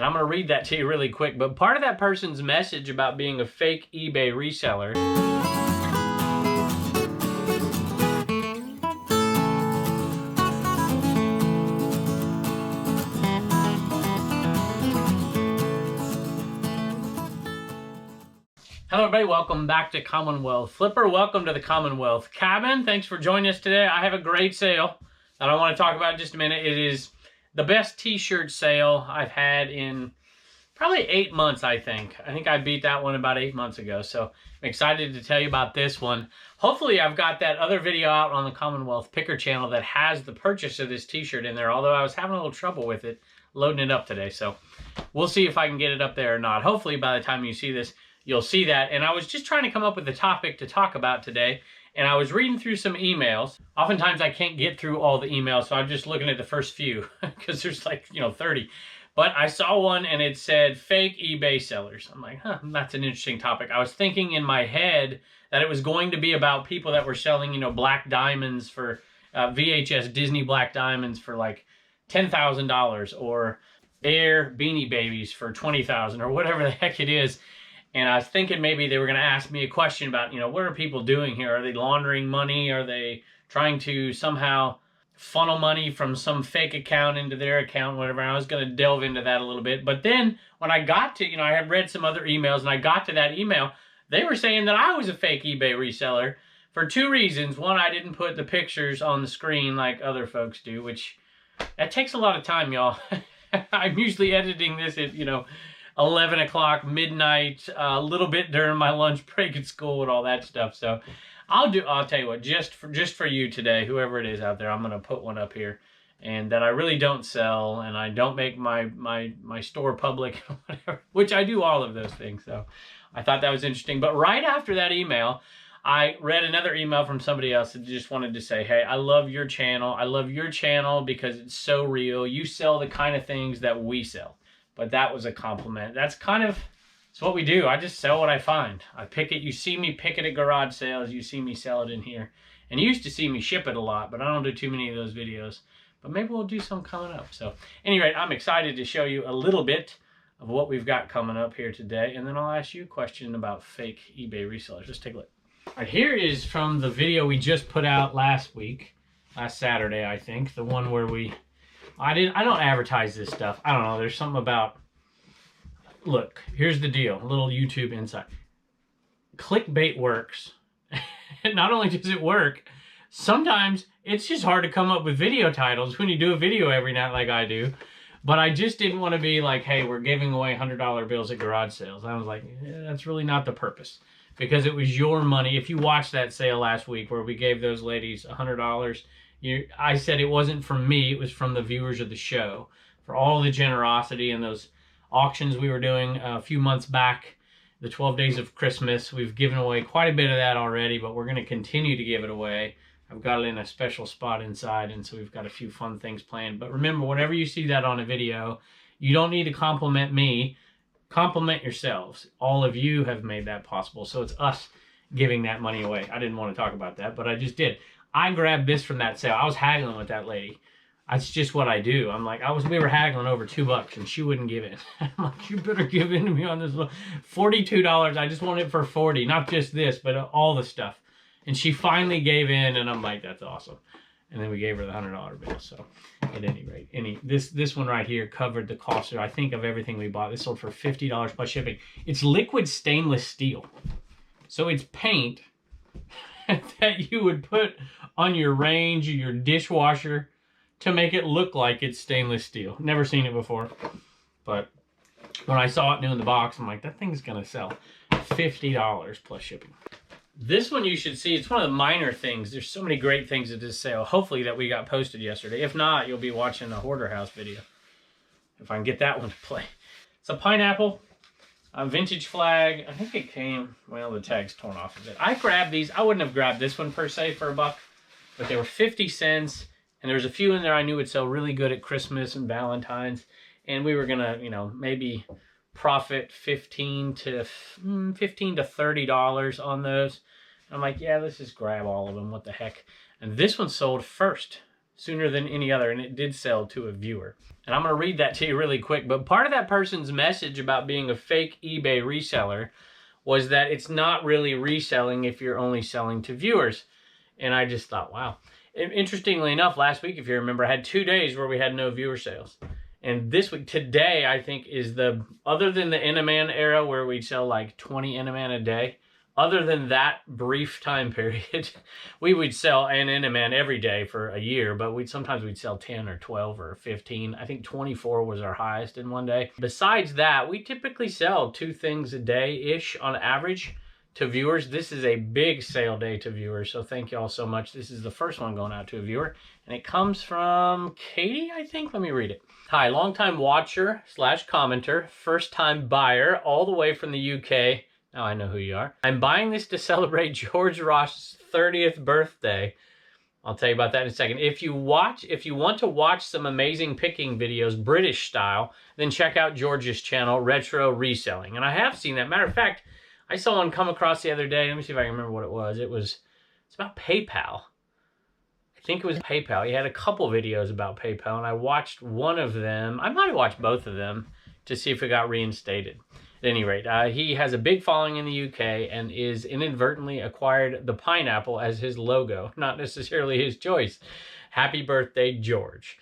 And I'm going to read that to you really quick. But part of that person's message about being a fake eBay reseller. Hello everybody, welcome back to Commonwealth Flipper. Welcome to the Commonwealth Cabin. Thanks for joining us today. I have a great sale that I want to talk about in just a minute. It is the best t-shirt sale I've had in probably 8 months, I think. I think I beat that one about 8 months ago. So I'm excited to tell you about this one. Hopefully I've got that other video out on the Commonwealth Picker channel that has the purchase of this t-shirt in there, although I was having a little trouble with it, loading it up today. So we'll see if I can get it up there or not. Hopefully by the time you see this, you'll see that. And I was just trying to come up with a topic to talk about today. And I was reading through some emails. Oftentimes I can't get through all the emails, so I'm just looking at the first few because there's like, 30. But I saw one and it said fake eBay sellers. I'm like, that's an interesting topic. I was thinking in my head that it was going to be about people that were selling, black diamonds for VHS Disney black diamonds for like $10,000 or Air Beanie Babies for $20,000 or whatever the heck it is. And I was thinking maybe they were going to ask me a question about, what are people doing here? Are they laundering money? Are they trying to somehow funnel money from some fake account into their account, whatever? I was going to delve into that a little bit. But then when I got to, I had read some other emails and I got to that email, they were saying that I was a fake eBay reseller for two reasons. One, I didn't put the pictures on the screen like other folks do, which that takes a lot of time, y'all. I'm usually editing this at, 11 o'clock, midnight, a little bit during my lunch break at school and all that stuff. So I'll tell you what, just for you today, whoever it is out there, I'm going to put one up here, and that I really don't sell, and I don't make my store public, whatever, which I do all of those things. So I thought that was interesting. But right after that email, I read another email from somebody else that just wanted to say, hey, I love your channel. I love your channel because it's so real. You sell the kind of things that we sell. But that was a compliment. It's what we do. I just sell what I find. I pick it. You see me pick it at garage sales. You see me sell it in here. And you used to see me ship it a lot, but I don't do too many of those videos. But maybe we'll do some coming up. So anyway, I'm excited to show you a little bit of what we've got coming up here today. And then I'll ask you a question about fake eBay resellers. Let's take a look. All right, here is from the video we just put out last Saturday, I think. The one where I don't advertise this stuff. I don't know. There's something about, look, here's the deal. A little YouTube insight. Clickbait works. Not only does it work, sometimes it's just hard to come up with video titles when you do a video every night like I do. But I just didn't want to be like, hey, we're giving away $100 bills at garage sales. I was like, that's really not the purpose. Because it was your money. If you watched that sale last week where we gave those ladies $100, I said it wasn't from me, it was from the viewers of the show. For all the generosity and those auctions we were doing a few months back, the 12 Days of Christmas, we've given away quite a bit of that already, but we're going to continue to give it away. I've got it in a special spot inside, and so we've got a few fun things planned. But remember, whenever you see that on a video, you don't need to compliment me. Compliment yourselves. All of you have made that possible, so it's us giving that money away. I didn't want to talk about that, but I just did. I grabbed this from that sale. I was haggling with that lady. That's just what I do. I'm like, we were haggling over $2 and she wouldn't give in. I'm like, you better give in to me on this one. $42. I just want it for $40. Not just this, but all the stuff. And she finally gave in, and I'm like, that's awesome. And then we gave her the $100 bill. So at any rate, this one right here covered the cost, I think, of everything we bought. This sold for $50 plus shipping. It's liquid stainless steel. So it's paint that you would put on your range or your dishwasher to make it look like it's stainless steel. Never seen it before, but when I saw it new in the box, I'm like, that thing's gonna sell $50 plus shipping. This one you should see. It's one of the minor things. There's so many great things at this sale, hopefully, that we got posted yesterday. If not, you'll be watching a Hoarder House video if I can get that one to play. It's a pineapple. A vintage flag. I think it came, well, the tag's torn off of it. I grabbed these. I wouldn't have grabbed this one per se for $1, but they were 50 cents. And there's a few in there I knew would sell really good at Christmas and Valentine's. And we were going to, maybe profit $15 to $30 on those. And I'm like, yeah, let's just grab all of them. What the heck? And this one sold first. sooner than any other, and it did sell to a viewer. And I'm going to read that to you really quick, but part of that person's message about being a fake eBay reseller was that it's not really reselling if you're only selling to viewers. And I just thought, wow. Interestingly enough, last week, if you remember, I had 2 days where we had no viewer sales. And this week, today, I think is the, other than the Enaman era where we'd sell like 20 Enaman a day, other than that brief time period, we would sell an Enaman every day for a year, but sometimes we'd sell 10 or 12 or 15. I think 24 was our highest in one day. Besides that, we typically sell 2 things a day-ish on average to viewers. This is a big sale day to viewers, so thank you all so much. This is the first one going out to a viewer, and it comes from Katie, I think. Let me read it. Hi, longtime watcher / commenter, first-time buyer, all the way from the UK. Now I know who you are. I'm buying this to celebrate George Ross's 30th birthday. I'll tell you about that in a second. If you want to watch some amazing picking videos, British style, then check out George's channel, Retro Reselling. And I have seen that. Matter of fact, I saw one come across the other day. Let me see if I can remember what it was. It's about PayPal. I think it was PayPal. He had a couple videos about PayPal, and I watched one of them. I might have watched both of them to see if it got reinstated. At any rate, he has a big following in the UK and is inadvertently acquired the pineapple as his logo, not necessarily his choice. Happy birthday, George.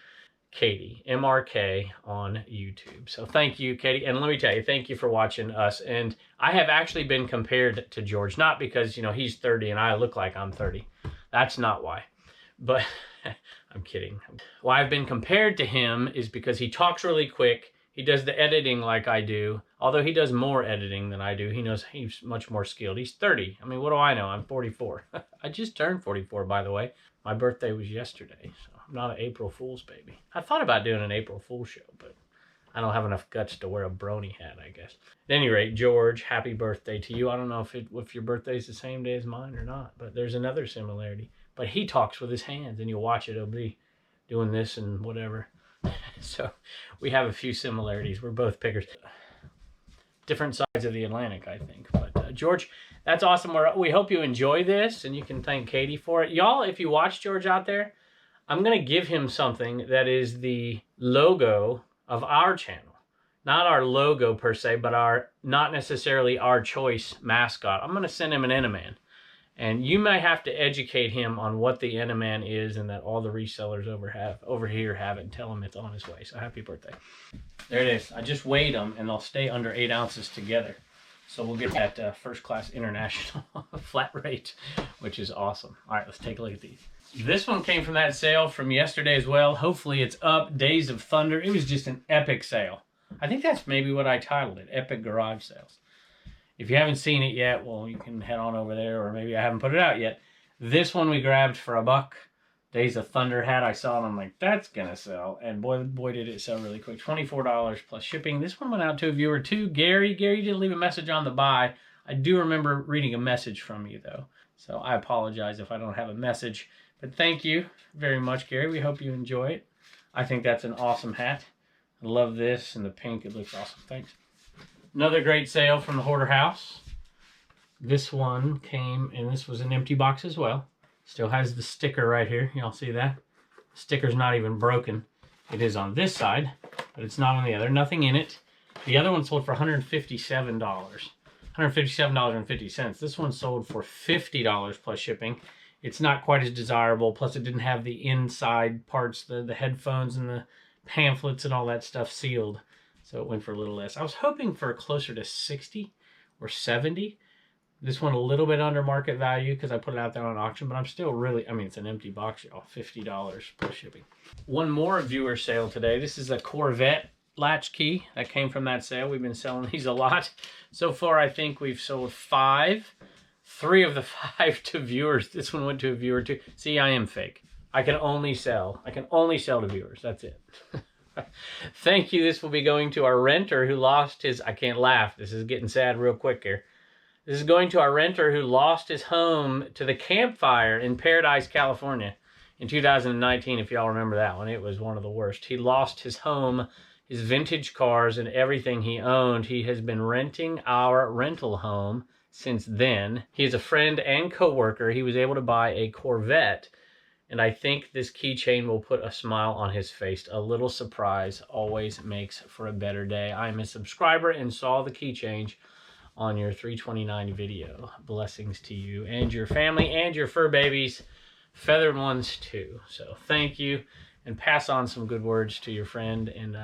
Katie, MRK on YouTube. So thank you, Katie. And let me tell you, thank you for watching us. And I have actually been compared to George, not because, you know, he's 30 and I look like I'm 30. That's not why. But I'm kidding. Why I've been compared to him is because he talks really quick. He does the editing like I do, although he does more editing than I do. He knows he's much more skilled. He's 30. I mean, what do I know? I'm 44. I just turned 44, by the way. My birthday was yesterday, so I'm not an April Fool's baby. I thought about doing an April Fool's show, but I don't have enough guts to wear a brony hat, I guess. At any rate, George, happy birthday to you. I don't know if your birthday's the same day as mine or not, but there's another similarity. But he talks with his hands, and you'll watch it. He'll be doing this and whatever. So we have a few similarities. We're both pickers. Different sides of the Atlantic, I think. But George, that's awesome. We hope you enjoy this, and you can thank Katie for it. Y'all, if you watch George out there, I'm going to give him something that is the logo of our channel. Not our logo per se, but not necessarily our choice mascot. I'm going to send him an Enaman. And you may have to educate him on what the Enaman is and that all the resellers over here have it, and tell him it's on his way. So happy birthday. There it is. I just weighed them, and they'll stay under 8 ounces together. So we'll get that first class international flat rate, which is awesome. All right, let's take a look at these. This one came from that sale from yesterday as well. Hopefully it's up. Days of Thunder. It was just an epic sale. I think that's maybe what I titled it, Epic Garage Sales. If you haven't seen it yet, well, you can head on over there, or maybe I haven't put it out yet. This one we grabbed for $1. Days of Thunder hat. I saw it, I'm like, that's gonna sell. And boy, did it sell really quick. $24 plus shipping. This one went out to a viewer too. Gary didn't leave a message on the buy. I do remember reading a message from you though. So I apologize if I don't have a message. But thank you very much, Gary. We hope you enjoy it. I think that's an awesome hat. I love this and the pink. It looks awesome. Thanks. Another great sale from the Hoarder House. This one came, and this was an empty box as well. Still has the sticker right here. Y'all see that? The sticker's not even broken. It is on this side, but it's not on the other. Nothing in it. The other one sold for $157. $157.50. This one sold for $50 plus shipping. It's not quite as desirable. Plus, it didn't have the inside parts, the headphones and the pamphlets and all that stuff sealed. So it went for a little less. I was hoping for closer to 60 or 70. This one a little bit under market value because I put it out there on auction, but I'm still really, I mean, it's an empty box, y'all. $50 plus shipping. One more viewer sale today. This is a Corvette latchkey that came from that sale. We've been selling these a lot. So far, I think we've sold 5. 3 of the 5 to viewers. This one went to a viewer too. See, I am fake. I can only sell to viewers. That's it. Thank you. This will be going to our renter who lost his... I can't laugh. This is getting sad real quick here. This is going to our renter who lost his home to the campfire in Paradise, California in 2019, if y'all remember that one. It was one of the worst. He lost his home, his vintage cars, and everything he owned. He has been renting our rental home since then. He is a friend and co-worker. He was able to buy a Corvette And I think this keychain will put a smile on his face. A little surprise always makes for a better day. I'm a subscriber and saw the key change on your 329 video. Blessings to you and your family and your fur babies, feathered ones too. So thank you, and pass on some good words to your friend, and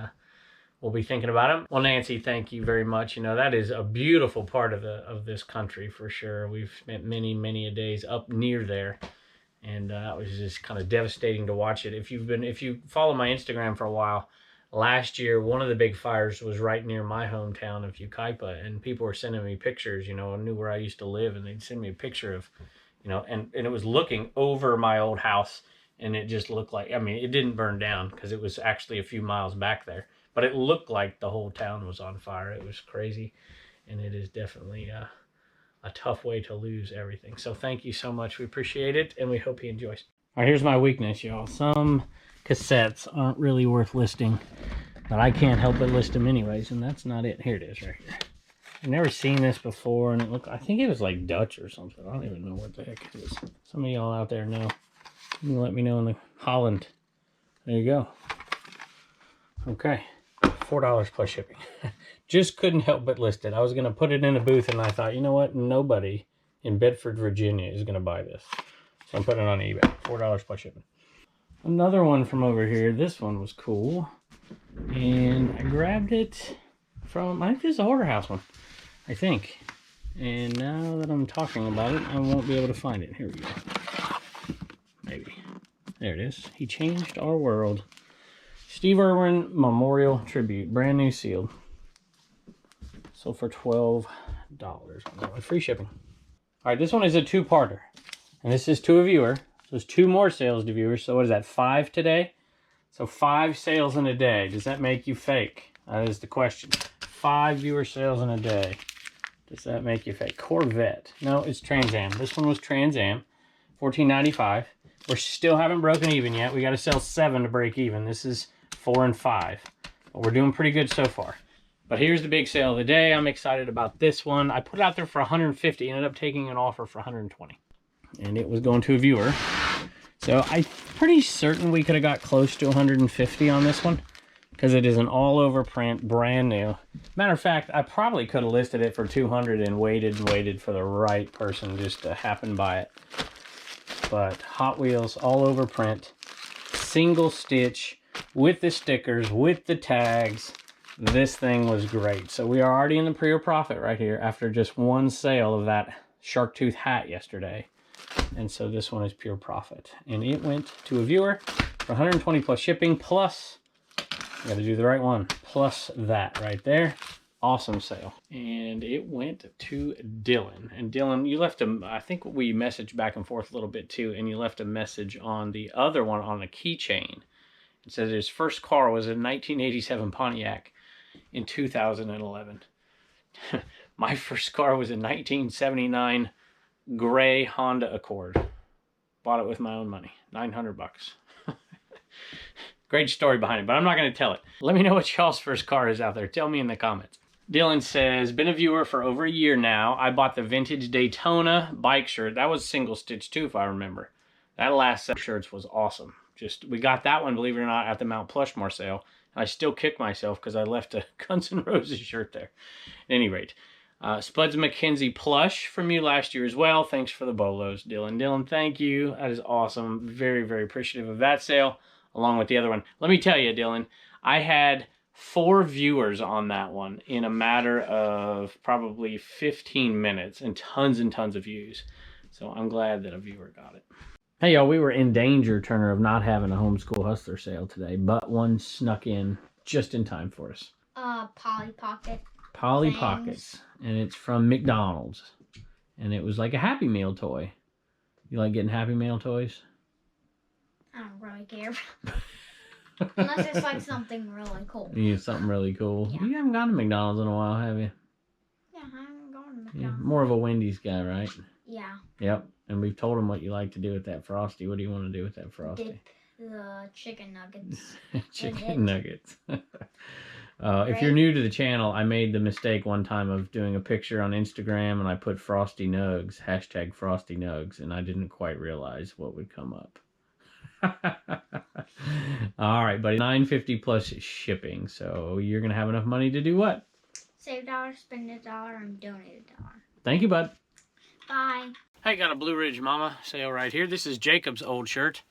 we'll be thinking about him. Well, Nancy, thank you very much. You know, that is a beautiful part of this country for sure. We've spent many a days up near there. And it was just kind of devastating to watch it. If you follow my Instagram for a while, last year one of the big fires was right near my hometown of Yucaipa, and people were sending me pictures. You know, I knew where I used to live, and they'd send me a picture of, you know, and it was looking over my old house, and it just looked like, I mean, it didn't burn down because it was actually a few miles back there, but it looked like the whole town was on fire. It was crazy, and it is definitely a tough way to lose everything. So thank you so much. We appreciate it, and we hope he enjoys. All right, here's my weakness, y'all. Some cassettes aren't really worth listing, but I can't help but list them anyways, and that's not it. Here it is right here. I've never seen this before, and it looked, I think it was like Dutch or something. I don't even know what the heck it is. Some of y'all out there know. You can let me know in the Holland. There you go. Okay, $4 plus shipping. Just couldn't help but list it. I was going to put it in a booth, and I thought, you know what? Nobody in Bedford, Virginia is going to buy this. So I'm putting it on eBay. $4 plus shipping. Another one from over here. This one was cool. And I grabbed it from, I think this is a Hoarder House one. I think. And now that I'm talking about it, I won't be able to find it. Here we go. Maybe. There it is. He changed our world. Steve Irwin Memorial Tribute. Brand new sealed. Sold for $12 with free shipping. All right, this one is a two-parter, and this is to a viewer. So there's 2 more sales to viewers. So what is that, 5 today? So 5 sales in a day. Does that make you fake? That is the question. 5 viewer sales in a day. Does that make you fake? Corvette. No, it's Trans Am. This one was Trans Am, $14.95. We still haven't broken even yet. We got to sell 7 to break even. This is 4 and 5. But we're doing pretty good so far. But here's the big sale of the day. I'm excited about this one. I put it out there for $150, ended up taking an offer for $120. And it was going to a viewer. So I'm pretty certain we could have got close to $150 on this one, because it is an all-over print, brand new. Matter of fact, I probably could have listed it for $200 and waited for the right person just to happen by it. But Hot Wheels, all over print, single stitch, with the stickers, with the tags. This thing was great. So we are already in the pre-order profit right here after just one sale of that shark tooth hat yesterday. And so this one is pure profit. And it went to a viewer for $120 plus shipping, plus, I gotta do the right one, plus that right there. Awesome sale. And it went to Dylan. And Dylan, you left a, I think we messaged back and forth a little bit too, and you left a message on the other one on a keychain. It says his first car was a 1987 Pontiac in 2011. My first car was a 1979 gray Honda Accord. Bought it with my own money, $900. Great story behind it, but I'm not going to tell it. Let me know what y'all's first car is out there. Tell me in the comments. Dylan says, been a viewer for over a year now. I bought the vintage Daytona bike shirt. That was single stitch too, if I remember. That last set of shirts was awesome. Just, we got that one, believe it or not, at the Mount Plushmore sale. I still kick myself because I left a Guns N' Roses shirt there. At any rate, Spuds McKenzie plush from you last year as well. Thanks for the bolos, Dylan. Dylan, thank you. That is awesome. Very, very appreciative of that sale, along with the other one. Let me tell you, Dylan, I had 4 viewers on that one in a matter of probably 15 minutes and tons of views. So I'm glad that a viewer got it. Hey y'all, we were in danger, Turner, of not having a homeschool hustler sale today, but one snuck in just in time for us. Polly Pocket. Polly Pockets, and it's from McDonald's, and it was like a Happy Meal toy. You like getting Happy Meal toys? I don't really care. Unless it's like something really cool. Yeah, something really cool. Yeah. You haven't gone to McDonald's in a while, have you? Yeah, I haven't gone to McDonald's. Yeah, more of a Wendy's guy, right? Yeah. Yep. And we've told him what you like to do with that Frosty. What do you want to do with that Frosty? Dip the chicken nuggets. Chicken nuggets. If you're new to the channel, I made the mistake one time of doing a picture on Instagram and I put Frosty Nugs, hashtag Frosty Nugs, and I didn't quite realize what would come up. All right, buddy. $9.50 plus shipping. So you're gonna have enough money to do what? Save $1, spend $1, and donate $1. Thank you, bud. Bye. I got a Blue Ridge Mama sale right here. This is Jacob's old shirt.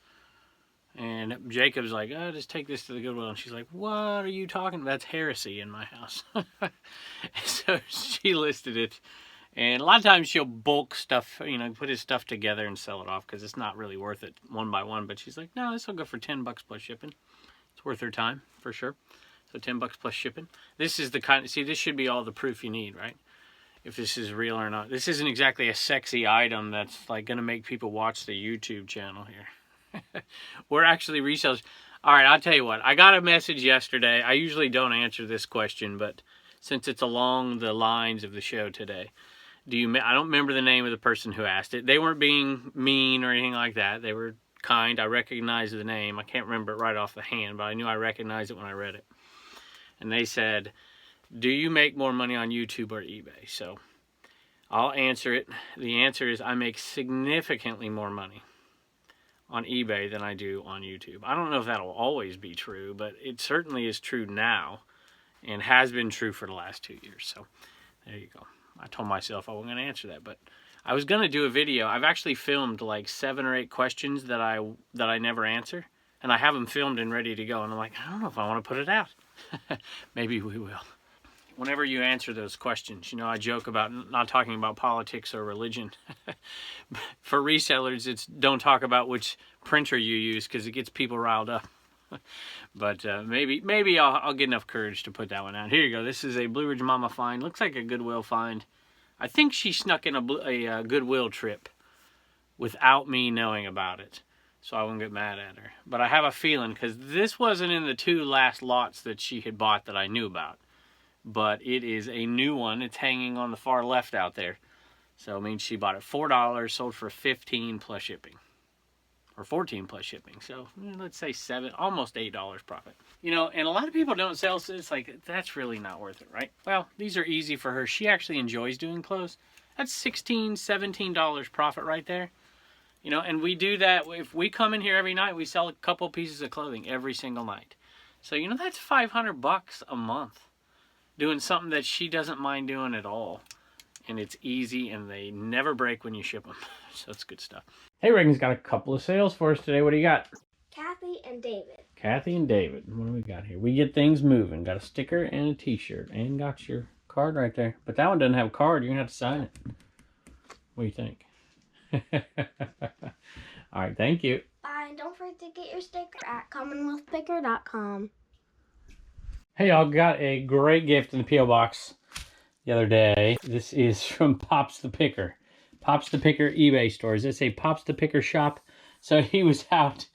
And Jacob's like, oh, just take this to the Goodwill. And she's like, what are you talking about? That's heresy in my house. So she listed it. And a lot of times she'll bulk stuff, you know, put his stuff together and sell it off because it's not really worth it one by one. But she's like, no, this will go for $10 plus shipping. It's worth her time for sure. So $10 plus shipping. This is the kind, see, this should be all the proof you need, right? If this is real or not. This isn't exactly a sexy item that's like going to make people watch the YouTube channel here. We're actually resellers. All right, I'll tell you what. I got a message yesterday. I usually don't answer this question, but since it's along the lines of the show today, I don't remember the name of the person who asked it. They weren't being mean or anything like that. They were kind. I recognized the name. I can't remember it right off the hand, but I knew I recognized it when I read it. And they said, do you make more money on YouTube or eBay? So I'll answer it. The answer is I make significantly more money on eBay than I do on YouTube. I don't know if that'll always be true, but it certainly is true now and has been true for the last 2 years. So there you go. I told myself I wasn't going to answer that, but I was going to do a video. I've actually filmed like 7 or 8 questions that I never answer, and I have them filmed and ready to go. And I'm like, I don't know if I want to put it out. Maybe we will. Whenever you answer those questions, you know, I joke about not talking about politics or religion. For resellers, it's don't talk about which printer you use because it gets people riled up. But maybe I'll get enough courage to put that one out. Here you go. This is a Blue Ridge Mama find. Looks like a Goodwill find. I think she snuck in a Goodwill trip without me knowing about it. So I won't get mad at her. But I have a feeling because this wasn't in the 2 last lots that she had bought that I knew about. But it is a new one. It's hanging on the far left out there. So it means she bought it $4, sold for $15 plus shipping. Or $14 plus shipping. So let's say almost $8 profit. You know, and a lot of people don't sell, so it's like, that's really not worth it, right? Well, these are easy for her. She actually enjoys doing clothes. That's $16, $17 profit right there. You know, and we do that. If we come in here every night, we sell a couple pieces of clothing every single night. So, you know, that's $500 a month. Doing something that she doesn't mind doing at all. And it's easy, and they never break when you ship them. So it's good stuff. Hey, Reagan's got a couple of sales for us today. What do you got? Kathy and David. Kathy and David. What do we got here? We get things moving. Got a sticker and a t-shirt. And got your card right there. But that one doesn't have a card. You're going to have to sign it. What do you think? All right, thank you. Bye, and don't forget to get your sticker at commonwealthpicker.com. Hey, y'all, got a great gift in the P.O. box the other day. This is from Pops the Picker. Pops the Picker eBay stores. It's a Pops the Picker shop. So he was out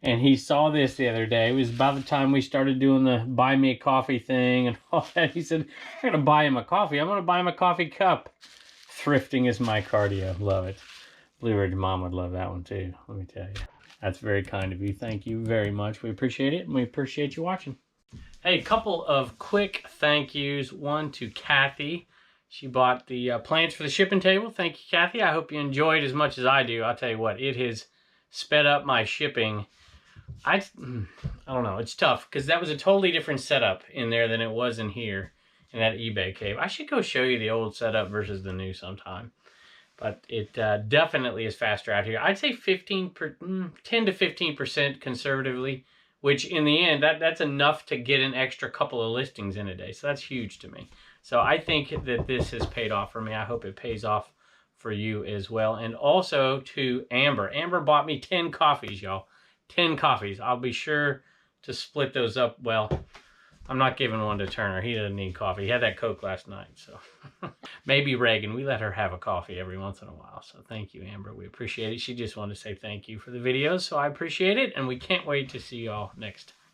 and he saw this the other day. It was about the time we started doing the buy me a coffee thing and all that. He said, I'm going to buy him a coffee. I'm going to buy him a coffee cup. Thrifting is my cardio. Love it. Blue Ridge Mom would love that one too, let me tell you. That's very kind of you. Thank you very much. We appreciate it, and we appreciate you watching. Hey, a couple of quick thank yous. One to Kathy. She bought the plants for the shipping table. Thank you, Kathy. I hope you enjoyed as much as I do. I'll tell you what, it has sped up my shipping. I don't know. It's tough because that was a totally different setup in there than it was in here in that eBay cave. I should go show you the old setup versus the new sometime. But it definitely is faster out here. I'd say 10 to 15% conservatively, which in the end, that's enough to get an extra couple of listings in a day. So that's huge to me. So I think that this has paid off for me. I hope it pays off for you as well. And also to Amber. Amber bought me 10 coffees, y'all. 10 coffees. I'll be sure to split those up. Well, I'm not giving one to Turner. He doesn't need coffee. He had that Coke last night. So maybe Reagan. We let her have a coffee every once in a while. So thank you, Amber. We appreciate it. She just wanted to say thank you for the videos. So I appreciate it. And we can't wait to see y'all next time.